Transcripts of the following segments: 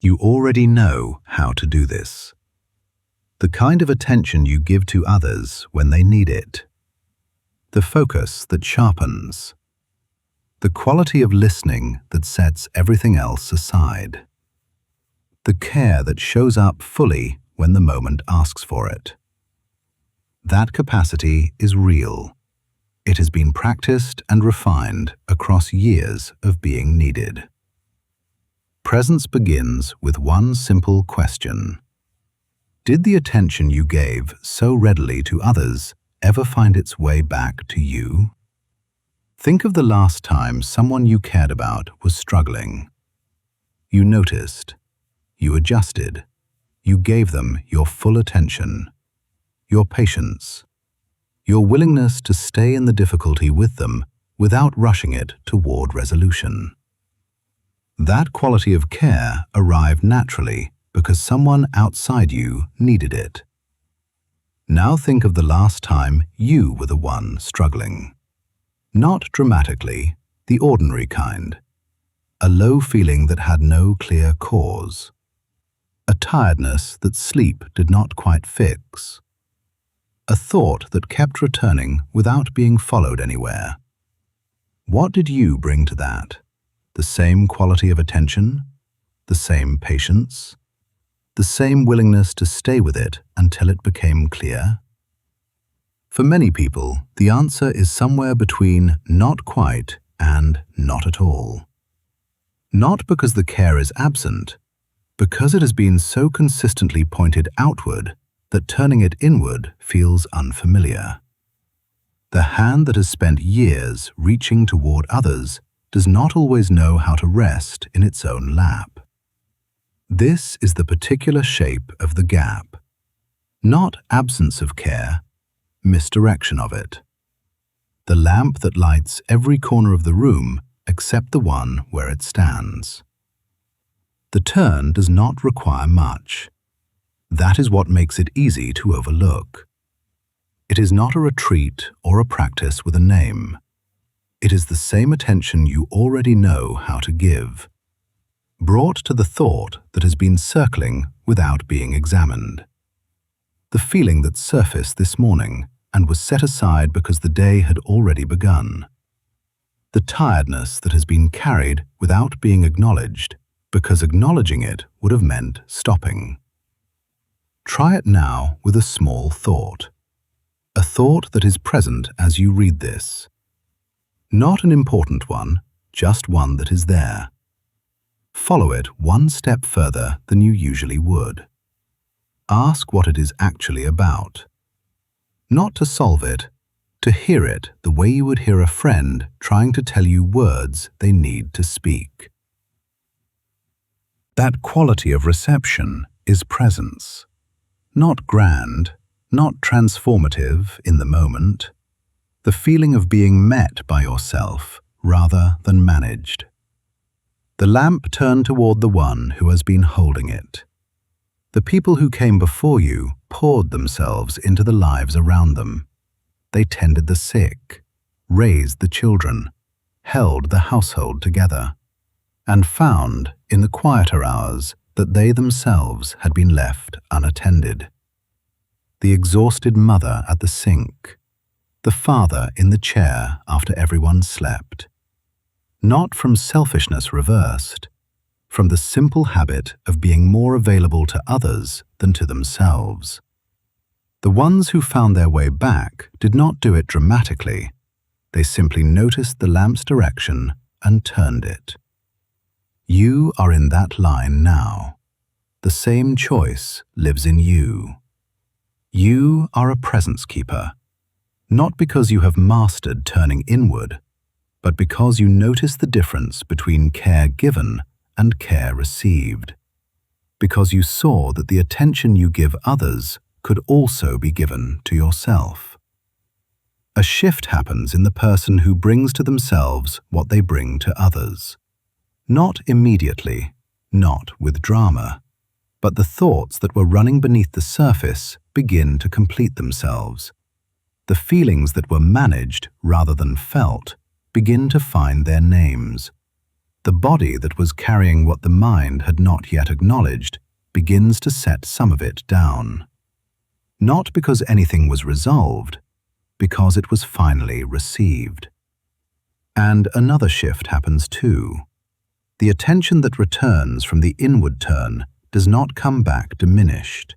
You already know how to do this. The kind of attention you give to others when they need it. The focus that sharpens. The quality of listening that sets everything else aside. The care that shows up fully when the moment asks for it. That capacity is real. It has been practiced and refined across years of being needed. Presence begins with one simple question. Did the attention you gave so readily to others ever find its way back to you? Think of the last time someone you cared about was struggling. You noticed. You adjusted. You gave them your full attention, your patience, your willingness to stay in the difficulty with them without rushing it toward resolution. That quality of care arrived naturally because someone outside you needed it. Now think of the last time you were the one struggling. Not dramatically, the ordinary kind. A low feeling that had no clear cause. A tiredness that sleep did not quite fix. A thought that kept returning without being followed anywhere. What did you bring to that? The same quality of attention? The same patience? The same willingness to stay with it until it became clear? For many people, the answer is somewhere between not quite and not at all. Not because the care is absent, because it has been so consistently pointed outward that turning it inward feels unfamiliar. The hand that has spent years reaching toward others does not always know how to rest in its own lap. This is the particular shape of the gap. Not absence of care, misdirection of it. The lamp that lights every corner of the room except the one where it stands. The turn does not require much. That is what makes it easy to overlook. It is not a retreat or a practice with a name. It is the same attention you already know how to give, brought to the thought that has been circling without being examined. The feeling that surfaced this morning and was set aside because the day had already begun. The tiredness that has been carried without being acknowledged because acknowledging it would have meant stopping. Try it now with a small thought. A thought that is present as you read this. Not an important one, just one that is there. Follow it one step further than you usually would. Ask what it is actually about. Not to solve it, to hear it the way you would hear a friend trying to tell you words they need to speak. That quality of reception is presence. Not grand, not transformative in the moment. The feeling of being met by yourself rather than managed. The lamp turned toward the one who has been holding it. The people who came before you poured themselves into the lives around them. They tended the sick, raised the children, held the household together, and found in the quieter hours that they themselves had been left unattended. The exhausted mother at the sink, the father in the chair after everyone slept. Not from selfishness reversed, from the simple habit of being more available to others than to themselves. The ones who found their way back did not do it dramatically. They simply noticed the lamp's direction and turned it. You are in that line now. The same choice lives in you. You are a presence keeper, not because you have mastered turning inward, but because you notice the difference between care given and care received, because you saw that the attention you give others could also be given to yourself. A shift happens in the person who brings to themselves what they bring to others. Not immediately, not with drama, but the thoughts that were running beneath the surface begin to complete themselves. The feelings that were managed rather than felt begin to find their names. The body that was carrying what the mind had not yet acknowledged begins to set some of it down. Not because anything was resolved, because it was finally received. And another shift happens too. The attention that returns from the inward turn does not come back diminished.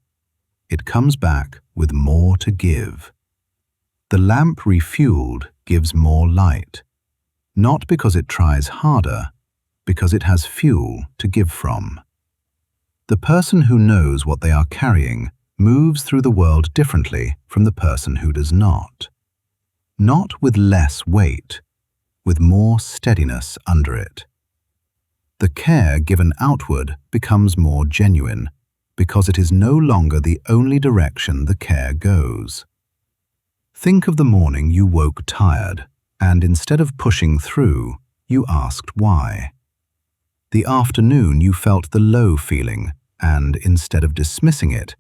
It comes back with more to give. The lamp refueled gives more light, not because it tries harder, because it has fuel to give from. The person who knows what they are carrying moves through the world differently from the person who does not. Not with less weight, with more steadiness under it. The care given outward becomes more genuine because it is no longer the only direction the care goes. Think of the morning you woke tired, and instead of pushing through, you asked why. The afternoon you felt the low feeling, and instead of dismissing it,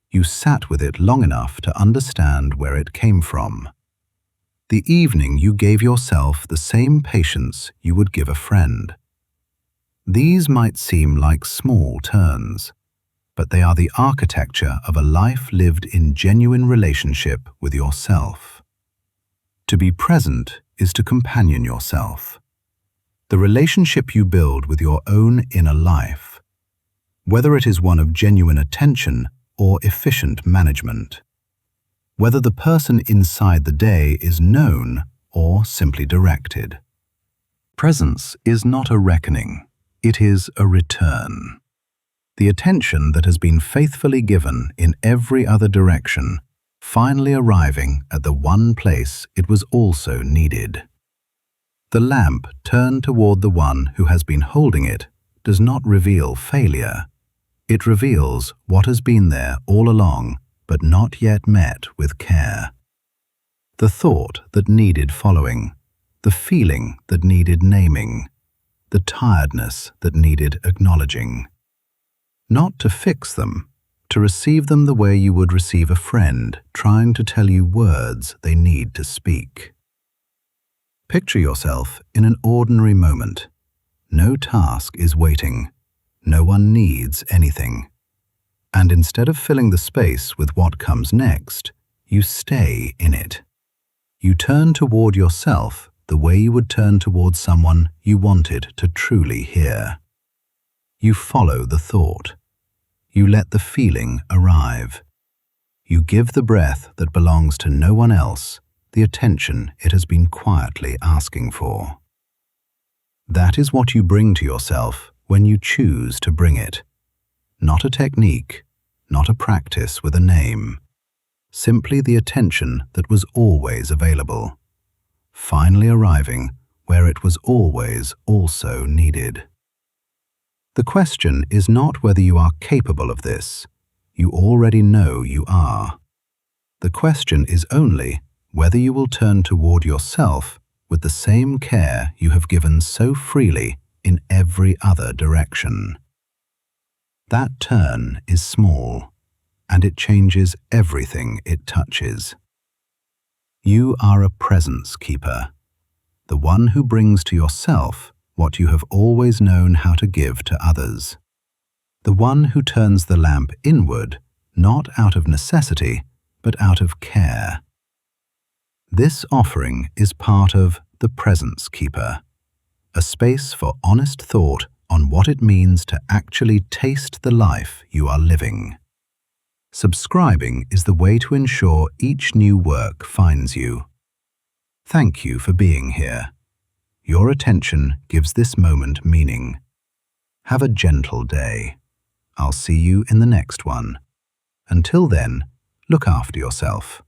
you sat with it long enough to understand where it came from. The evening you gave yourself the same patience you would give a friend. These might seem like small turns, but they are the architecture of a life lived in genuine relationship with yourself. To be present is to companion yourself. The relationship you build with your own inner life, whether it is one of genuine attention or efficient management, whether the person inside the day is known or simply directed. Presence is not a reckoning, it is a return. The attention that has been faithfully given in every other direction, finally arriving at the one place it was also needed. The lamp turned toward the one who has been holding it does not reveal failure. It reveals what has been there all along but not yet met with care. The thought that needed following, the feeling that needed naming, the tiredness that needed acknowledging. Not to fix them, to receive them the way you would receive a friend trying to tell you words they need to speak. Picture yourself in an ordinary moment. No task is waiting. No one needs anything. And instead of filling the space with what comes next, you stay in it. You turn toward yourself the way you would turn toward someone you wanted to truly hear. You follow the thought. You let the feeling arrive. You give the breath that belongs to no one else the attention it has been quietly asking for. That is what you bring to yourself when you choose to bring it. Not a technique, not a practice with a name. Simply the attention that was always available, finally arriving where it was always also needed. The question is not whether you are capable of this. You already know you are. The question is only whether you will turn toward yourself with the same care you have given so freely in every other direction. That turn is small, and it changes everything it touches. You are a presence keeper, the one who brings to yourself what you have always known how to give to others, the one who turns the lamp inward, not out of necessity, but out of care. This offering is part of the Presence Keeper, a space for honest thought on what it means to actually taste the life you are living. Subscribing is the way to ensure each new work finds you. Thank you for being here. Your attention gives this moment meaning. Have a gentle day. I'll see you in the next one. Until then, look after yourself.